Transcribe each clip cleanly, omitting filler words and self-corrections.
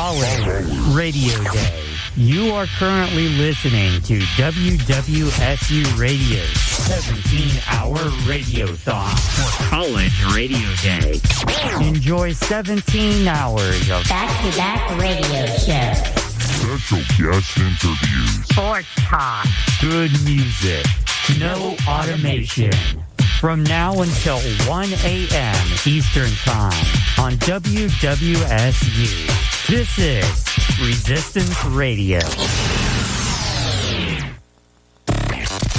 College Radio Day. You are currently listening to WWSU Radio's 17-hour radiothon for College Radio Day. Enjoy 17 hours of back-to-back radio shows, special guest interviews, sports talk, good music, no automation. From now until 1 a.m. Eastern Time on WWSU. This is Resistance Radio.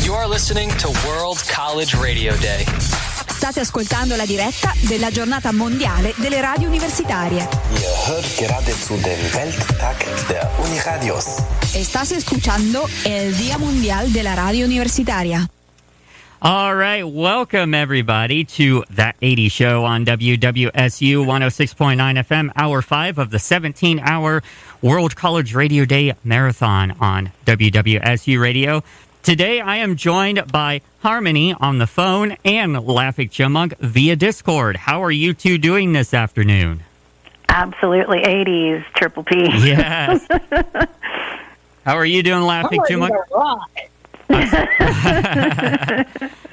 You are listening to World College Radio Day. State ascoltando la diretta della giornata mondiale delle radio universitarie. Ihr hört gerade zu den Welttag der Uniradios. Estás escuchando el Día Mundial de la Radio Universitaria. All right, welcome everybody to That 80's Show on WWSU 106.9 FM, Hour 5 of the 17-hour World College Radio Day Marathon on WWSU Radio. Today I am joined by Harmony on the phone and Laughing Chipmunk via Discord. How are you two doing this afternoon? Absolutely 80's, Triple P. Yes. How are you doing, Laughing Chipmunk?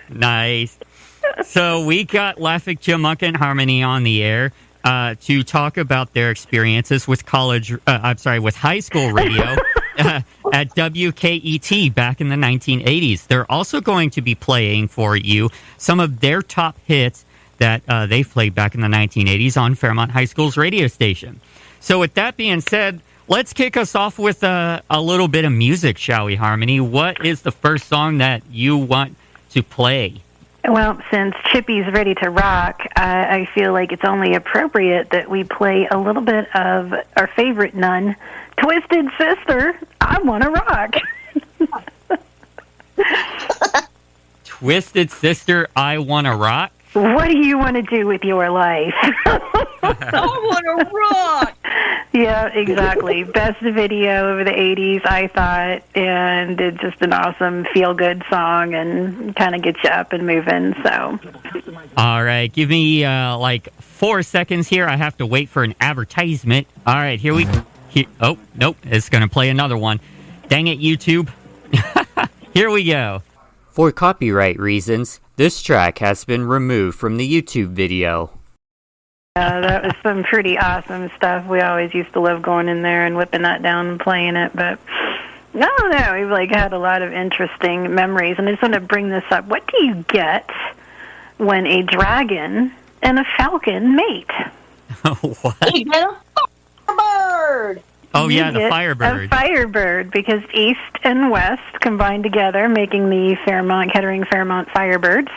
Nice. So we got Laughing Chipmunk and Harmony on the air to talk about their experiences with with high school radio at WKET back in the 1980s. They're also going to be playing for you some of their top hits that they played back in the 1980s on Fairmont High School's radio station. So with that being said, let's kick us off with a little bit of music, shall we, Harmony? What is the first song that you want to play? Well, since Chippy's ready to rock, I feel like it's only appropriate that we play a little bit of our favorite nun, Twisted Sister, I Wanna Rock. Twisted Sister, I Wanna Rock? What do you want to do with your life? I want to rock! Yeah, exactly. Best video of the 80s, I thought, and it's just an awesome feel-good song and kind of gets you up and moving, so. All right, give me 4 seconds here. I have to wait for an advertisement. All right, oh, nope, it's going to play another one. Dang it, YouTube. Here we go. For copyright reasons, this track has been removed from the YouTube video. That was some pretty awesome stuff. We always used to love going in there and whipping that down and playing it, but I don't know. We've had a lot of interesting memories, and I just want to bring this up. What do you get when a dragon and a falcon mate? What? You get a bird! Oh, yeah, the Firebird. A Firebird, because East and West combined together, making the Kettering Fairmont Firebirds,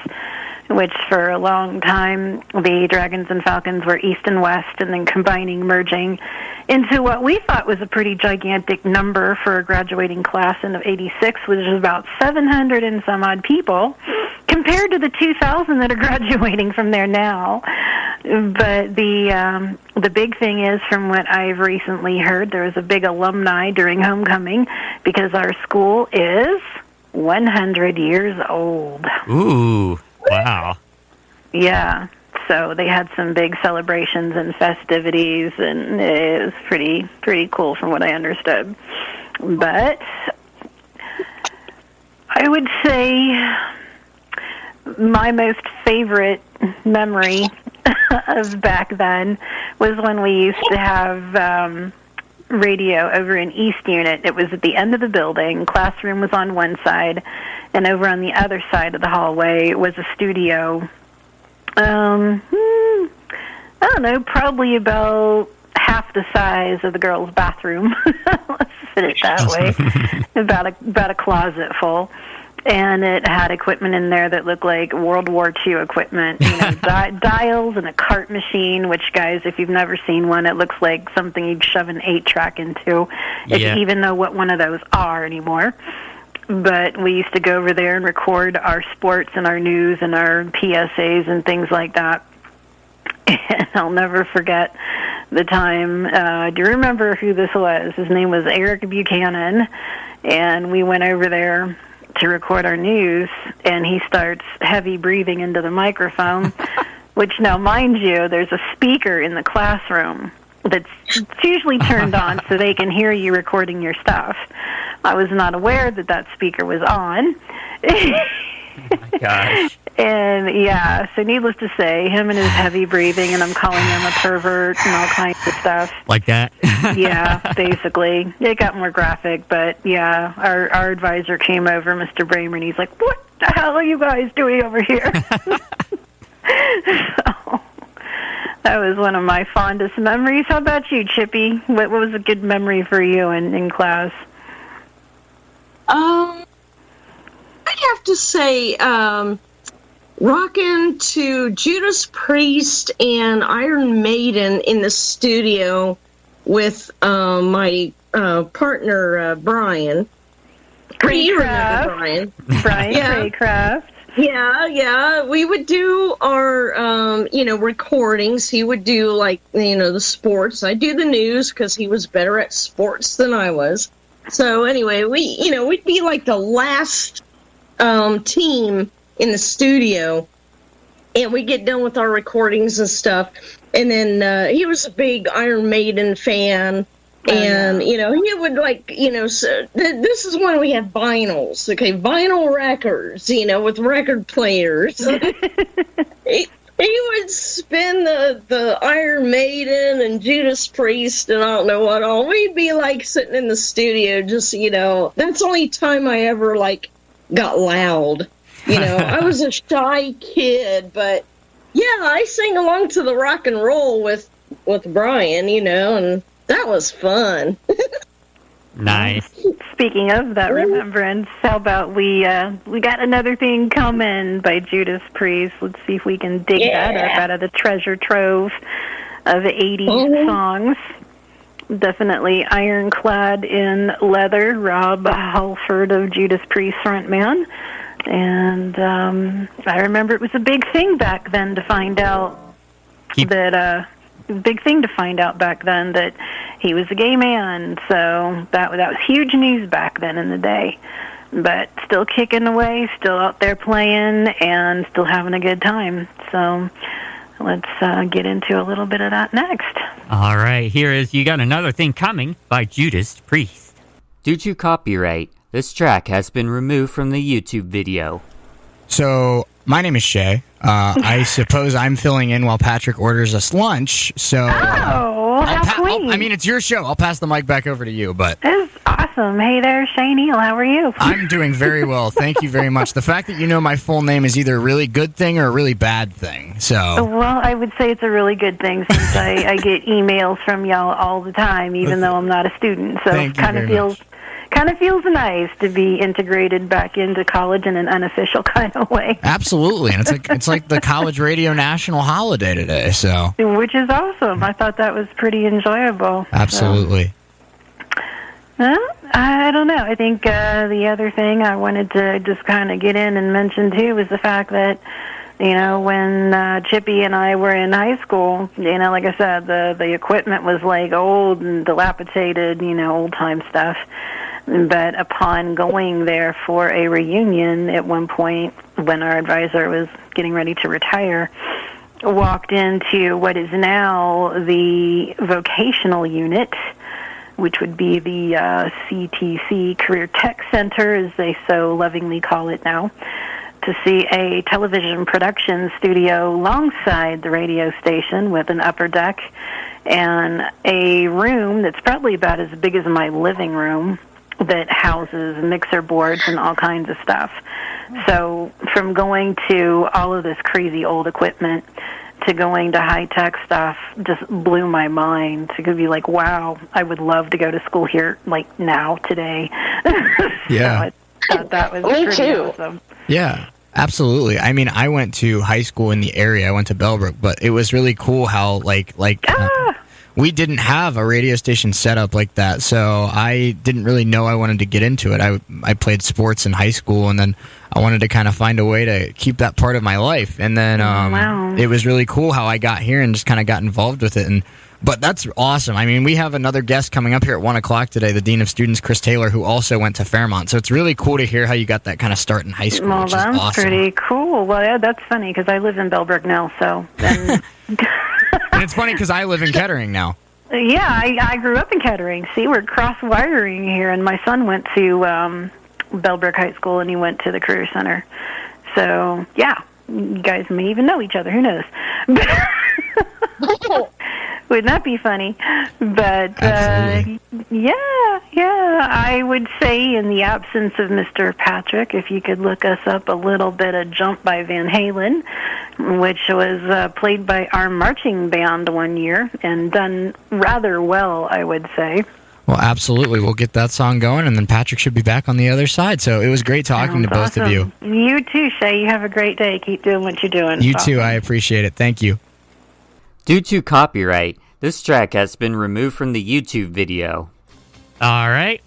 which for a long time the Dragons and Falcons were East and West, and then combining, merging into what we thought was a pretty gigantic number for a graduating class in of 86, which is about 700 and some odd people, compared to the 2,000 that are graduating from there now. But the big thing is, from what I've recently heard, there was a big alumni during homecoming because our school is 100 years old. Ooh, wow. Yeah, so they had some big celebrations and festivities, and it was pretty cool from what I understood. But I would say my most favorite memory of back then was when we used to have radio over in East Unit. It was at the end of the building. Classroom was on one side, and over on the other side of the hallway was a studio. I don't know, probably about half the size of the girls' bathroom. Let's put it that way. about a closet full. And it had equipment in there that looked like World War II equipment, dials and a cart machine, which, guys, if you've never seen one, it looks like something you'd shove an 8-track into, if you even know what one of those are anymore. But we used to go over there and record our sports and our news and our PSAs and things like that. And I'll never forget the time. Do you remember who this was? His name was Eric Buchanan, and we went over there to record our news, and he starts heavy breathing into the microphone, which now, mind you, there's a speaker in the classroom, that's usually turned on so they can hear you recording your stuff. I was not aware that that speaker was on. Oh my gosh. And yeah, so needless to say, him and his heavy breathing, and I'm calling him a pervert and all kinds of stuff. Like that? Yeah, basically. It got more graphic, but yeah, our advisor came over, Mr. Bramer, and he's like, "What the hell are you guys doing over here?" So that was one of my fondest memories. How about you, Chippy? What was a good memory for you in class? I have to say, rocking to Judas Priest and Iron Maiden in the studio with my partner, Brian. You remember Brian. Brian Craycraft. Yeah. We would do our, recordings. He would do, the sports. I do the news because he was better at sports than I was. So anyway, we'd be like the last team in the studio, and we get done with our recordings and stuff. And then he was a big Iron Maiden fan. And, he would so this is when we had vinyls, vinyl records, with record players. he would spin the Iron Maiden and Judas Priest and I don't know what all. We'd be sitting in the studio just, that's the only time I ever got loud. I was a shy kid, but yeah, I sang along to the rock and roll with Brian, and that was fun. Nice. Speaking of that remembrance, how about we got Another Thing Coming by Judas Priest. Let's see if we can dig that up out of the treasure trove of 80s songs. Definitely ironclad in leather, Rob Halford of Judas Priest frontman. And I remember it was a big thing back then to find out that he was a gay man. So that was huge news back then in the day. But still kicking away, still out there playing, and still having a good time. So let's get into a little bit of that next. All right, here is You Got Another Thing Coming by Judas Priest. Due to copyright, this track has been removed from the YouTube video. So, my name is Shay. I suppose I'm filling in while Patrick orders us lunch. So, it's your show. I'll pass the mic back over to you. But that's awesome. Hey there, Shay Neal. How are you? I'm doing very well. Thank you very much. The fact that you know my full name is either a really good thing or a really bad thing. So, well, I would say it's a really good thing since I get emails from y'all all the time, even though I'm not a student. So it kind of feels nice to be integrated back into college in an unofficial kind of way. Absolutely, and it's like the college radio national holiday today. So, which is awesome. I thought that was pretty enjoyable. Absolutely. So. I don't know. I think the other thing I wanted to just kind of get in and mention too was the fact that, when Chippy and I were in high school, like I said, the equipment was old and dilapidated, old time stuff. But upon going there for a reunion at one point when our advisor was getting ready to retire, walked into what is now the vocational unit, which would be the CTC, Career Tech Center, as they so lovingly call it now, to see a television production studio alongside the radio station with an upper deck and a room that's probably about as big as my living room that houses mixer boards and all kinds of stuff. So from going to all of this crazy old equipment to going to high-tech stuff just blew my mind. To be like, wow, I would love to go to school here, now, today. Yeah. So I thought that was pretty awesome. Yeah, absolutely. I mean, I went to high school in the area. I went to Bellbrook, but it was really cool how, we didn't have a radio station set up like that, so I didn't really know I wanted to get into it. I played sports in high school, and then I wanted to kind of find a way to keep that part of my life. And then it was really cool how I got here and just kind of got involved with it. But that's awesome. I mean, we have another guest coming up here at 1 o'clock today, the Dean of Students, Chris Taylor, who also went to Fairmont. So it's really cool to hear how you got that kind of start in high school, well, which is awesome. That's pretty cool. Well, yeah, that's funny because I live in Bellbrook now, so... And it's funny because I live in Kettering now. Yeah, I grew up in Kettering. See, we're cross-wiring here, and my son went to Bellbrook High School, and he went to the Career Center. So, yeah, you guys may even know each other. Who knows? Wouldn't that be funny? But, yeah, I would say in the absence of Mr. Patrick, if you could look us up a little bit of Jump by Van Halen, which was played by our marching band one year and done rather well, I would say. Well, absolutely. We'll get that song going, and then Patrick should be back on the other side. So it was great talking to both of you. You too, Shay. You have a great day. Keep doing what you're doing. You too. I appreciate it. Thank you. Due to copyright, this track has been removed from the YouTube video. All right.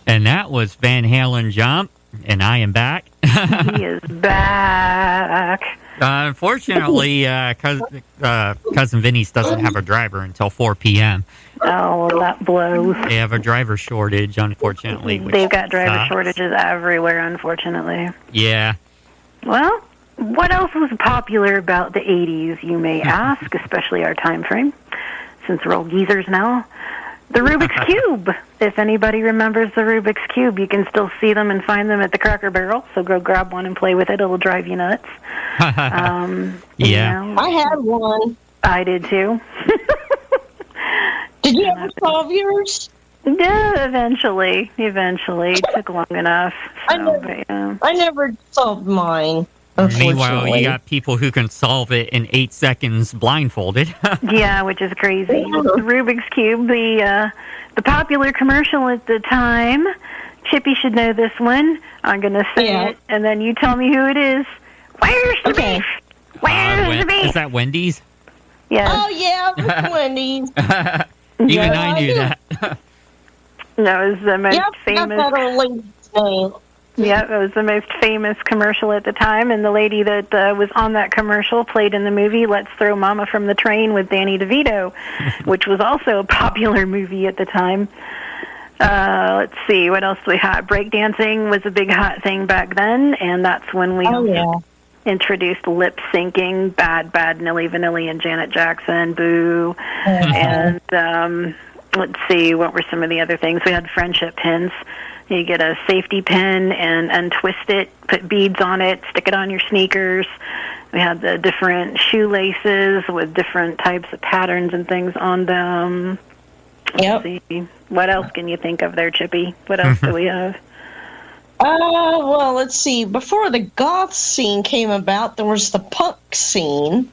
And that was Van Halen Jump, and I am back. He is back. Unfortunately, Cousin Vinny's doesn't have a driver until 4 p.m. Oh, well, that blows. They have a driver shortage, unfortunately. They've got driver shortages everywhere, unfortunately. Yeah. Well, what else was popular about the 80s, you may ask, especially our time frame, since we're old geezers now? The Rubik's Cube. If anybody remembers the Rubik's Cube, you can still see them and find them at the Cracker Barrel, so go grab one and play with it. It'll drive you nuts. Yeah. You know, I had one. I did too. Did you ever solve yours? Yeah, eventually. It took long enough. So, I never solved mine. Meanwhile, you got people who can solve it in 8 seconds blindfolded. Yeah, which is crazy. The Rubik's Cube, the popular commercial at the time. Chippy should know this one. I'm going to say it, and then you tell me who it is. Where's the beef? Where's the beef? Is that Wendy's? Yeah. Oh, yeah, it was Wendy's. Even I knew that. No, it was the most famous. That old lady's name. Yeah, it was the most famous commercial at the time, and the lady that was on that commercial played in the movie Let's Throw Mama from the Train with Danny DeVito, which was also a popular movie at the time. Let's see, what else do we have? Breakdancing was a big hot thing back then, and that's when we introduced lip syncing, Bad, Nilly Vanilli and Janet Jackson, Boo. And let's see, what were some of the other things? We had friendship pins. You get a safety pin and untwist it, put beads on it, stick it on your sneakers. We had the different shoelaces with different types of patterns and things on them. Let's see. What else can you think of there, Chippy? What else do we have? Well, let's see. Before the goth scene came about, there was the punk scene.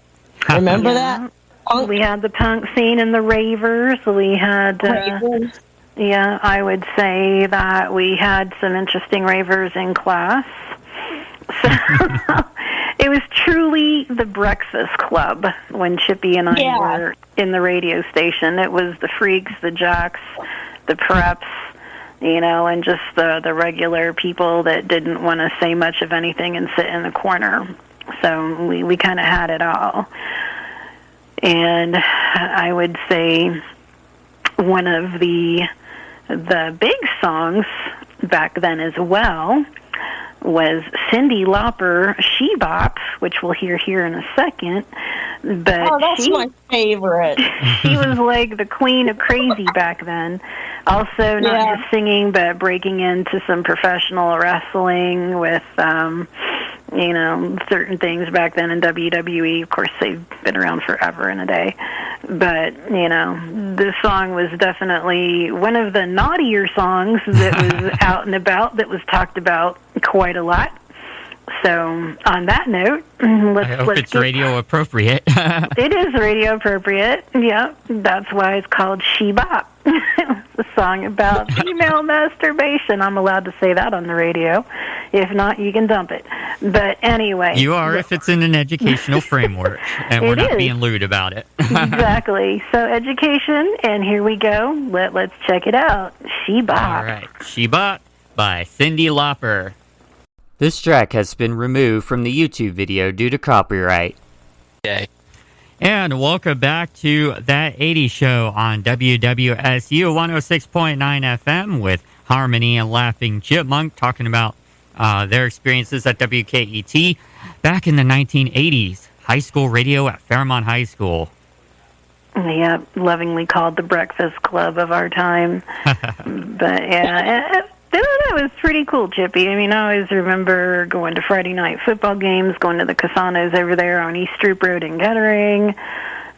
Remember that? Punk? We had the punk scene and the ravers. We had... Yeah, I would say that we had some interesting ravers in class. So it was truly the breakfast club when Chippy and I were in the radio station. It was the freaks, the jocks, the preps, you know, and just the regular people that didn't want to say much of anything and sit in the corner. So we kind of had it all. And I would say one of the big songs back then as well was Cyndi Lauper, She Bop, which we'll hear here in a second. But that's my favorite. She was like the queen of crazy back then. Also, not just singing, but breaking into some professional wrestling with, you know, certain things back then in WWE. Of course, they've been around forever and a day. But, you know, this song was definitely one of the naughtier songs that was out and about, that was talked about quite a lot. So, on that note, let's radio appropriate. It is radio appropriate. Yep, that's why it's called She Bop. It's a song about female masturbation. I'm allowed to say that on the radio. If not, you can dump it. But anyway. You are if it's in an educational framework, and we're not being lewd about it. Exactly. So education, and here we go. Let's check it out. She Bop. All right. She Bop by Cyndi Lauper. This track has been removed from the YouTube video due to copyright. And welcome back to That 80's Show on WWSU 106.9 FM with Harmony and Laughing Chipmunk, talking about their experiences at WKET back in the 1980s. High school radio at Fairmont High School. Yeah, lovingly called the Breakfast Club of our time. But yeah, that was pretty cool, Chippy. I mean, I always remember going to Friday night football games, going to the Casanos over there on East Stroop Road in Kettering,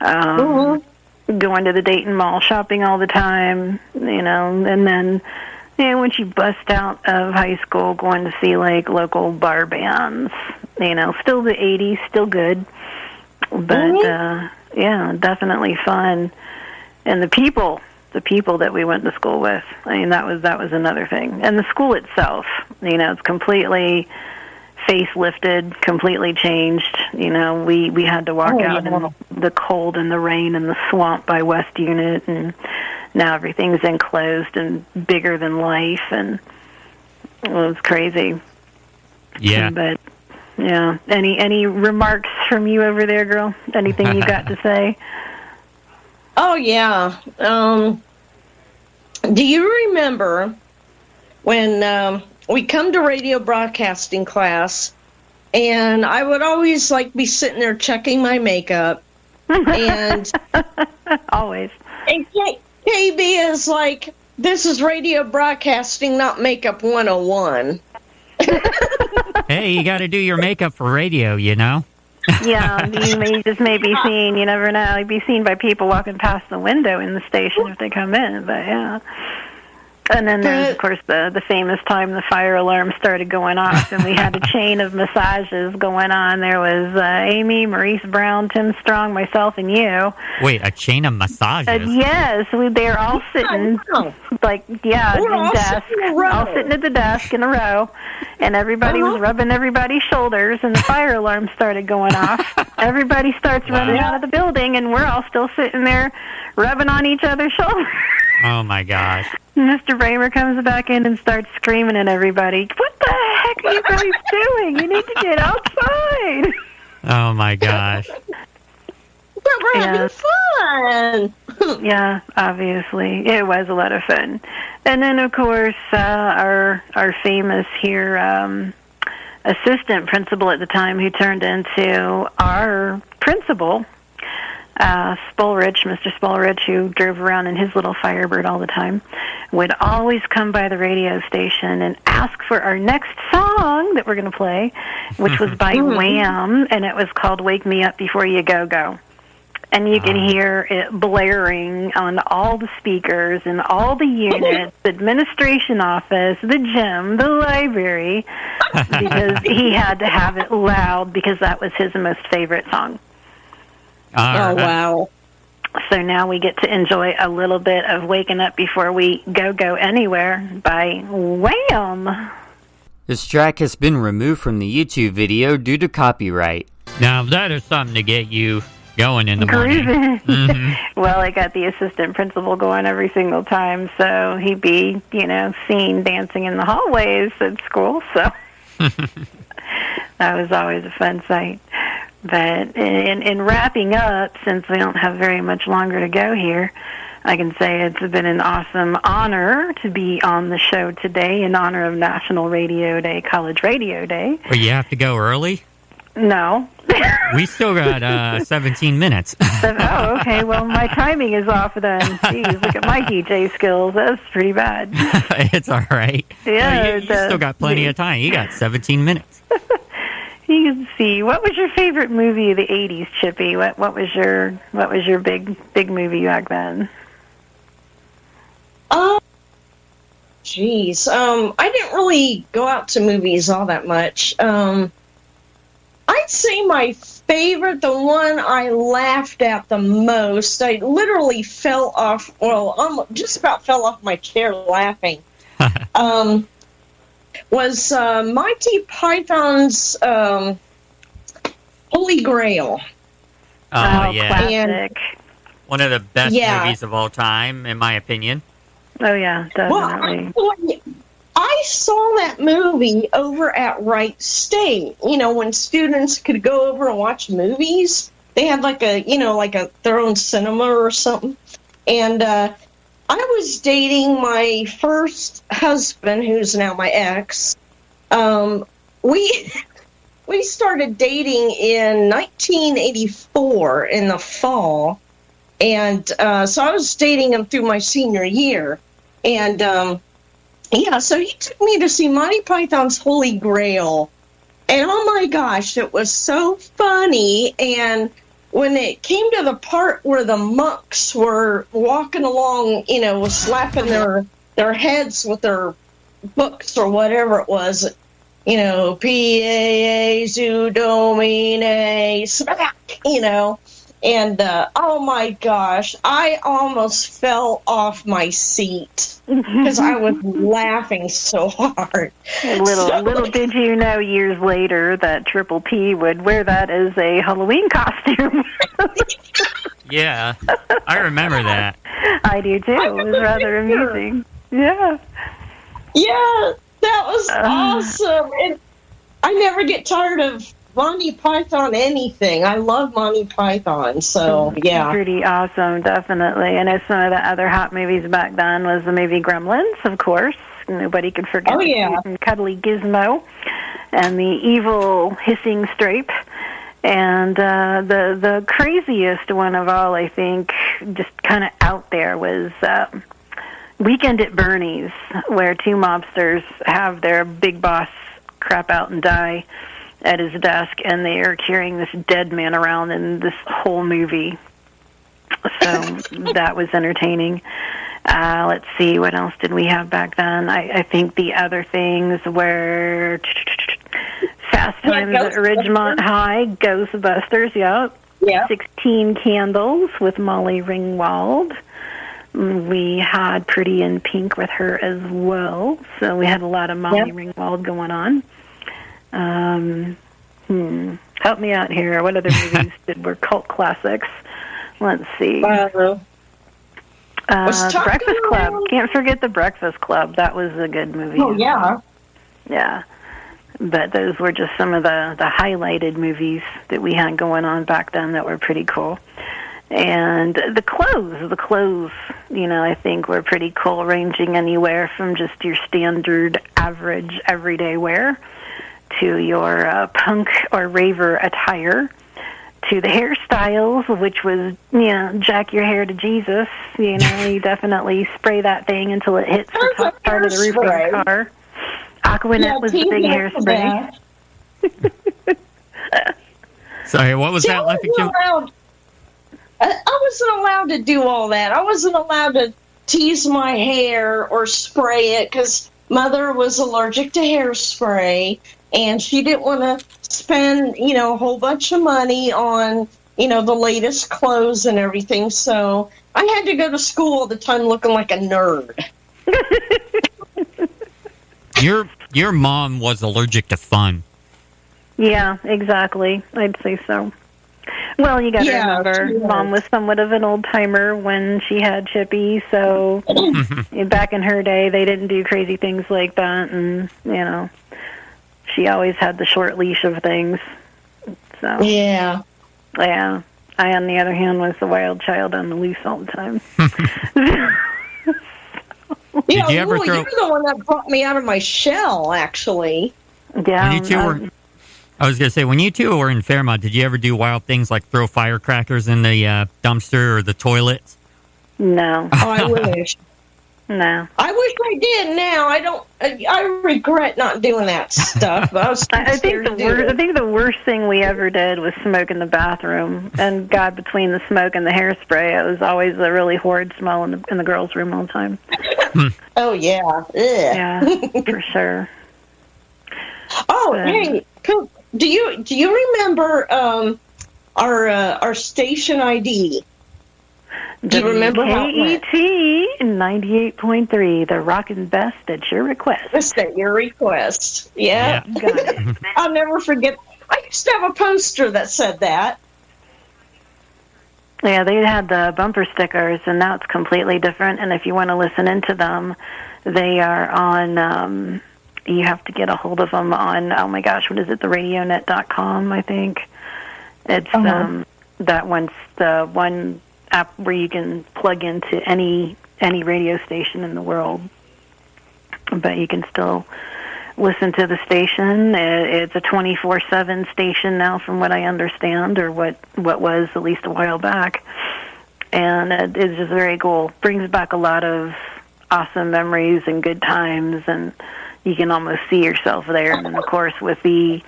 going to the Dayton Mall, shopping all the time, and then once you bust out of high school, going to see like local bar bands, still the 80's, still good, but yeah, definitely fun. And the people that we went to school with, I mean, that was another thing. And the school itself, it's completely facelifted, completely changed. We had to walk out in the cold and the rain and the swamp by West Unit, and now everything's enclosed and bigger than life, and it was crazy. Yeah. But yeah, any remarks from you over there, girl? Anything you got to say? Oh, yeah. Do you remember when we come to radio broadcasting class, and I would always be sitting there checking my makeup, and always. And KB is like, "This is radio broadcasting, not makeup 101." Hey, you got to do your makeup for radio, Yeah, you just may be seen. You never know. You'd be seen by people walking past the window in the station if they come in. But yeah. And then there's, of course, the famous time the fire alarm started going off, and we had a chain of massages going on. There was Amy, Maurice Brown, Tim Strong, myself, and you. Wait, a chain of massages? Yes, they were all sitting, all sitting at the desk in a row, and everybody was rubbing everybody's shoulders, and the fire alarm started going off. Everybody starts running out of the building, and we're all still sitting there rubbing on each other's shoulders. Oh, my gosh. Mr. Bramer comes back in and starts screaming at everybody, "What the heck are you guys doing? You need to get outside." Oh, my gosh. We're having fun. Yeah, obviously. It was a lot of fun. And then, of course, our famous here assistant principal at the time, who turned into our principal, Mr. Spolrich, who drove around in his little Firebird all the time, would always come by the radio station and ask for our next song that we're going to play, which was by Wham, and it was called "Wake Me Up Before You Go Go." And you can hear it blaring on all the speakers in all the units, the administration office, the gym, the library, because he had to have it loud because that was his most favorite song. Oh, wow. So now we get to enjoy a little bit of Waking Up Before We Go Anywhere by Wham! This track has been removed from the YouTube video due to copyright. Now, that is something to get you going in the morning. Mm-hmm. Well, I got the assistant principal going every single time, so he'd be, seen dancing in the hallways at school, so that was always a fun sight. But in wrapping up, since we don't have very much longer to go here, I can say it's been an awesome honor to be on the show today in honor of National Radio Day, College Radio Day. Well, you have to go early? No. We still got 17 minutes. Oh, okay. Well, my timing is off then. Jeez, look at my DJ skills. That's pretty bad. It's all right. Yeah. You still got plenty of time. You got 17 minutes. You can see. What was your favorite movie of the 80's, Chippy? What was your big movie back then? Geez. I didn't really go out to movies all that much. I'd say my favorite, the one I laughed at the most, I literally fell off, just about fell off my chair laughing, was Monty Python's Holy Grail. Oh, yeah. Classic. One of the best movies of all time, in my opinion. Oh, yeah, definitely. Well, I saw that movie over at Wright State. When students could go over and watch movies, they had their own cinema or something. And I was dating my first husband, who's now my ex. We started dating in 1984 in the fall. And so I was dating him through my senior year. And, so he took me to see Monty Python's Holy Grail. And oh my gosh, it was so funny. And when it came to the part where the monks were walking along, slapping their heads with their books or whatever it was, P-A-A, Domine, smack, And, oh my gosh, I almost fell off my seat because I was laughing so hard. Little did you know years later that Triple P would wear that as a Halloween costume. Yeah, I remember that. I do too. It was rather amusing. Yeah. Yeah, that was awesome. And I never get tired of Monty Python anything. I love Monty Python, so yeah. Pretty awesome, definitely. And as some of the other hot movies back then was the movie Gremlins, of course. Nobody could forget the cute and cuddly Gizmo and the evil hissing Stripe. And the craziest one of all, I think, just kind of out there was Weekend at Bernie's, where two mobsters have their big boss crap out and die at his desk, and they are carrying this dead man around in this whole movie. So that was entertaining. Let's see, what else did we have back then? I think the other things were Fast Times at Ridgemont High, Ghostbusters, yep. 16 Candles with Molly Ringwald. We had Pretty in Pink with her as well, so we had a lot of Molly Ringwald going on. Help me out here. What other movies were cult classics? Let's see. Breakfast Club. Can't forget the Breakfast Club. That was a good movie. Oh, yeah. Yeah. But those were just some of the highlighted movies that we had going on back then that were pretty cool. And the clothes, I think were pretty cool, ranging anywhere from just your standard, average, everyday wear to your punk or raver attire, to the hairstyles, which was, jack your hair to Jesus. You definitely spray that thing until it hits the top part of the roof of your car. Aquanet was the big hairspray. Sorry, what was that, Leffy Jim? I wasn't allowed to do all that. I wasn't allowed to tease my hair or spray it because Mother was allergic to hairspray, and she didn't want to spend, a whole bunch of money on, the latest clothes and everything. So I had to go to school all the time looking like a nerd. Your mom was allergic to fun. Yeah, exactly. I'd say so. Well, you got to remember, Mom was somewhat of an old-timer when she had Chippy, so back in her day, they didn't do crazy things like that, and, she always had the short leash of things. So yeah. I, on the other hand, was the wild child on the loose all the time. Did you ever throw... You're the one that brought me out of my shell, actually. Yeah. I was going to say, when you two were in Fairmont, did you ever do wild things like throw firecrackers in the dumpster or the toilets? No. Oh, I wish. No. I wish I did now. I regret not doing that stuff. I think the worst thing we ever did was smoke in the bathroom. And God, between the smoke and the hairspray, it was always a really horrid smell in the girls' room all the time. Oh, yeah. Ugh. Yeah, for sure. Oh, hey, cool. Do you remember our station ID? Do you remember how it WKET 98.3, the rockin' best at your request. Just at your request. Yeah. Got it. I'll never forget. I used to have a poster that said that. Yeah, they had the bumper stickers, and now it's completely different. And if you want to listen into them, they are on... you have to get a hold of them on, oh my gosh, what is it, theradionet.com, I think. It's that one's the one app where you can plug into any radio station in the world. But you can still listen to the station. It's a 24/7 station now, from what I understand, or what was at least a while back. And it's just very cool. Brings back a lot of awesome memories and good times, and you can almost see yourself there. And of course, with the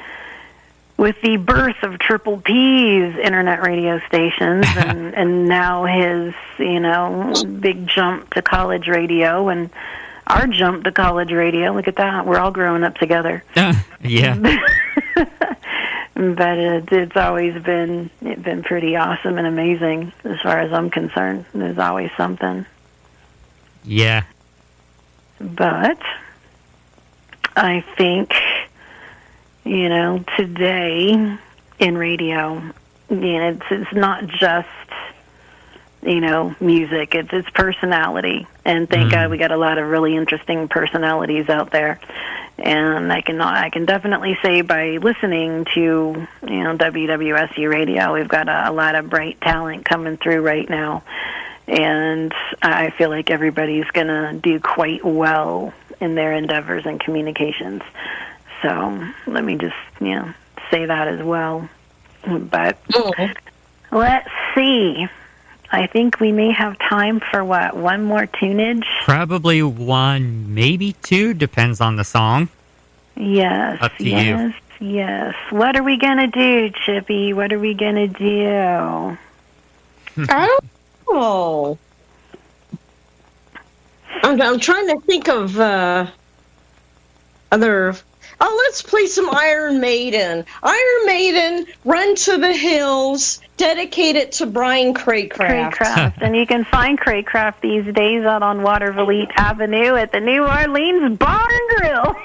birth of Triple P's internet radio stations, and now his big jump to college radio, and our jump to college radio. Look at that. We're all growing up together. Yeah. But it's always been pretty awesome and amazing as far as I'm concerned. There's always something. Yeah. But I think, today in radio, it's not just, music. It's personality. And thank God we got a lot of really interesting personalities out there. And I can definitely say by listening to, WWSU radio, we've got a lot of bright talent coming through right now. And I feel like everybody's going to do quite well in their endeavors and communications. So let me just, say that as well. But let's see. I think we may have time for, one more tunage? Probably one, maybe two, depends on the song. Yes. Up to you. Yes. What are we going to do, Chippy? What are we going to do? I don't know. I'm trying to think of other... Oh, let's play some Iron Maiden. Iron Maiden, Run to the Hills, dedicated to Brian Craycraft. Craycraft. And you can find Craycraft these days out on Waterville Avenue at the New Orleans Bar and Grill.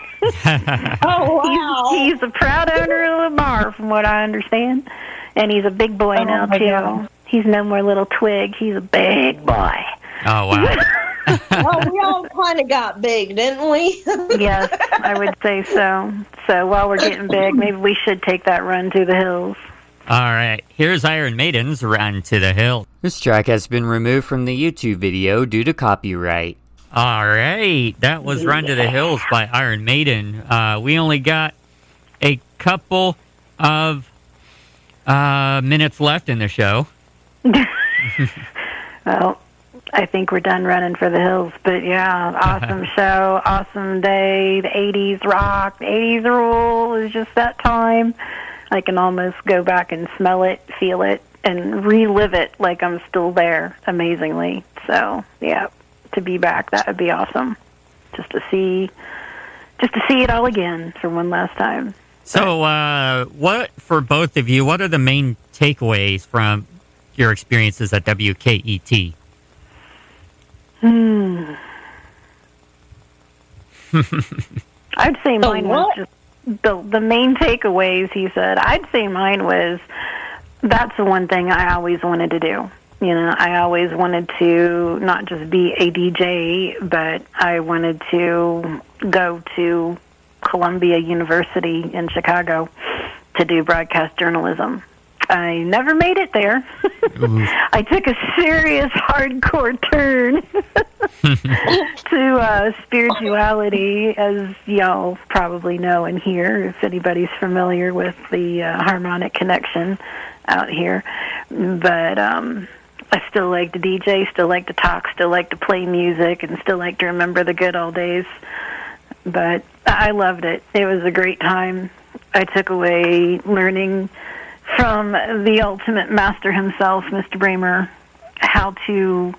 Oh, wow. He's a proud owner of the bar, from what I understand. And he's a big boy now, too. God. He's no more little twig. He's a big boy. Oh, wow. Well, we all kind of got big, didn't we? Yes, I would say so. So while we're getting big, maybe we should take that run to the hills. All right, here's Iron Maiden's Run to the Hills. This track has been removed from the YouTube video due to copyright. All right, that was Run to the Hills by Iron Maiden. We only got a couple of minutes left in the show. Well, I think we're done running for the hills. But yeah, awesome show, awesome day. The 80's rock, the 80's rule. It was just that time. I can almost go back and smell it, feel it, and relive it like I'm still there, amazingly. So yeah, to be back, that would be awesome. Just to see it all again for one last time. So, what for both of you? What are the main takeaways from your experiences at WKET? I'd say mine was just the main takeaways, he said. I'd say mine was, that's the one thing I always wanted to do. I always wanted to not just be a DJ, but I wanted to go to Columbia University in Chicago to do broadcast journalism. I never made it there. I took a serious hardcore turn to spirituality, as y'all probably know and hear, if anybody's familiar with the harmonic connection out here. But I still like to DJ, still like to talk, still like to play music, and still like to remember the good old days. But I loved it. It was a great time. I took away learning from the ultimate master himself, Mr. Bramer, how to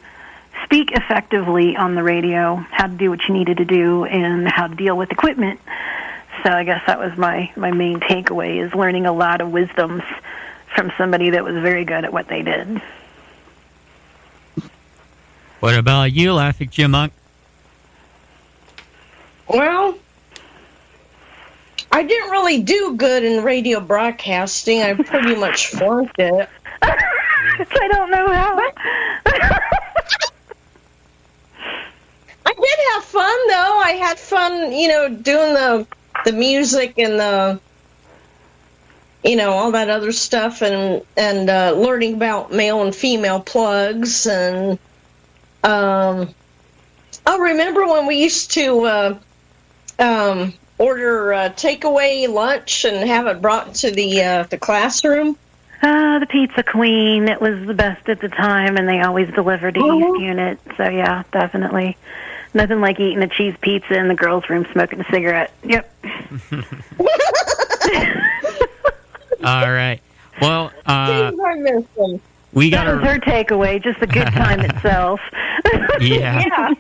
speak effectively on the radio, how to do what you needed to do, and how to deal with equipment. So I guess that was my main takeaway, is learning a lot of wisdoms from somebody that was very good at what they did. What about you, Laughing Chipmunk? Well, I didn't really do good in radio broadcasting. I pretty much flunked it. I don't know how. I did have fun, though. I had fun, doing the music and the, all that other stuff, and learning about male and female plugs. And I remember when we used to order takeaway lunch and have it brought to the classroom. The Pizza Queen. It was the best at the time, and they always delivered to East Unit. So, yeah, definitely. Nothing like eating a cheese pizza in the girls' room smoking a cigarette. Yep. All right. Well, I miss them. we That got was her takeaway, just a good time itself. Yeah.